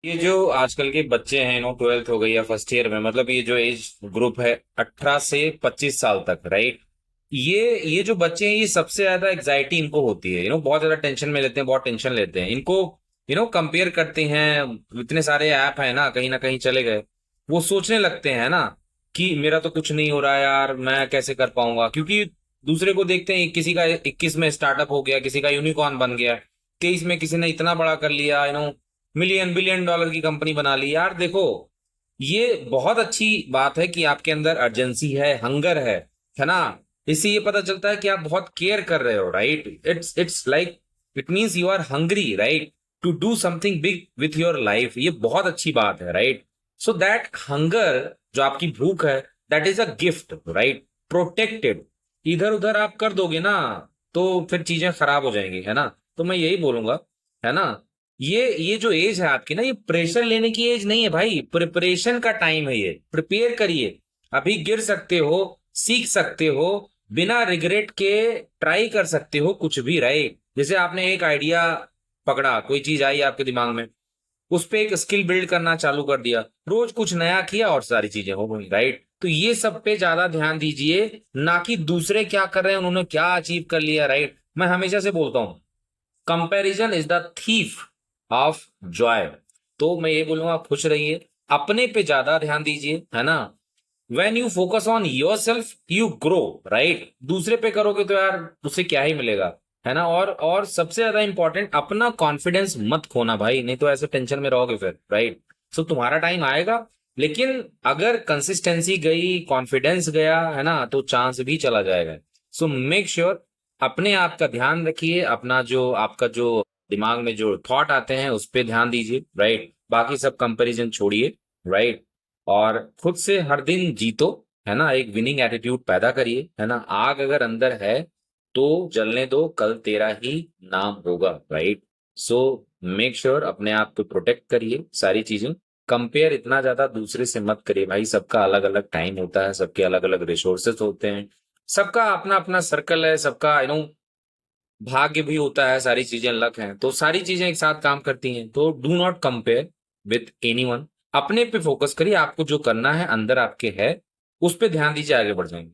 ये जो आजकल के बच्चे हैं 12th हो गई या फर्स्ट ईयर में, मतलब ये जो एज ग्रुप है 18 से 25 साल तक, राइट। ये जो बच्चे हैं, ये सबसे ज्यादा एग्जाइटी इनको होती है, बहुत ज्यादा टेंशन में लेते हैं, बहुत टेंशन लेते हैं इनको। कंपेयर करते हैं, इतने सारे ऐप है ना कहीं चले गए, वो सोचने लगते हैं ना कि मेरा तो कुछ नहीं हो रहा है यार, मैं कैसे कर पाऊंगा, क्योंकि दूसरे को देखते हैं, किसी का 21 में स्टार्टअप हो गया, किसी का यूनिकॉर्न बन गया, 23 में किसी ने इतना बड़ा कर लिया, मिलियन बिलियन डॉलर की कंपनी बना ली। यार देखो, ये बहुत अच्छी बात है कि आपके अंदर अर्जेंसी है, हंगर है ना। इससे ये पता चलता है कि आप बहुत केयर कर रहे हो, right. It's like it means you are hungry, right, to do something big with your life. ये बहुत अच्छी बात है, राइट। सो दैट हंगर, जो आपकी भूख है, that is a gift, right, protected. इधर उधर आप कर दोगे ना, तो फिर चीजें खराब हो जाएंगी, है ना। तो मैं यही बोलूंगा, है ना, ये जो एज है आपकी ना, ये प्रेशर लेने की एज नहीं है भाई, प्रिपरेशन का टाइम है। ये प्रिपेयर करिए, अभी गिर सकते हो, सीख सकते हो, बिना रिग्रेट के ट्राई कर सकते हो कुछ भी, राइट। जैसे आपने एक आइडिया पकड़ा, कोई चीज आई आपके दिमाग में, उस पे एक स्किल बिल्ड करना चालू कर दिया, रोज कुछ नया किया और सारी चीजें हो गई, राइट। तो ये सब पे ज्यादा ध्यान दीजिए, ना कि दूसरे क्या कर रहे हैं, उन्होंने क्या अचीव कर लिया, राइट। मैं हमेशा से बोलता हूं, comparison is the thief of Joy. तो मैं ये बोलूंगा, खुश रहिए, अपने पे ज्यादा ध्यान दीजिए, है ना। When you focus on your self you grow, right. दूसरे पे करोगे तो यार उससे क्या ही मिलेगा, है ना। और सबसे ज्यादा इंपॉर्टेंट, अपना कॉन्फिडेंस मत खोना भाई, नहीं तो ऐसे टेंशन में रहोगे फिर, राइट। सो तुम्हारा टाइम आएगा, लेकिन अगर कंसिस्टेंसी गई, कॉन्फिडेंस गया, है ना, तो चांस भी चला जाएगा। सो मेक श्योर, अपने आप का ध्यान रखिए, अपना जो आपका जो दिमाग में जो थॉट आते हैं उस पे ध्यान दीजिए, राइट। बाकी सब कंपैरिजन छोड़िए, राइट। और खुद से हर दिन जीतो, है ना, एक विनिंग एटीट्यूड पैदा करिए, है ना। आग अगर अंदर है तो जलने दो, कल तेरा ही नाम होगा, राइट। सो मेक श्योर अपने आप को प्रोटेक्ट करिए, सारी चीजें। कंपेयर इतना ज्यादा दूसरे से मत करिए भाई, सबका अलग अलग टाइम होता है, सबके अलग अलग रिसोर्सेस होते हैं, सबका अपना अपना सर्कल है, सबका भाग्य भी होता है, सारी चीजें लक हैं, तो सारी चीजें एक साथ काम करती हैं। तो do not compare with anyone, अपने पे फोकस करिए, आपको जो करना है अंदर आपके है, उस पे ध्यान दीजिए, आगे बढ़ जाएंगे।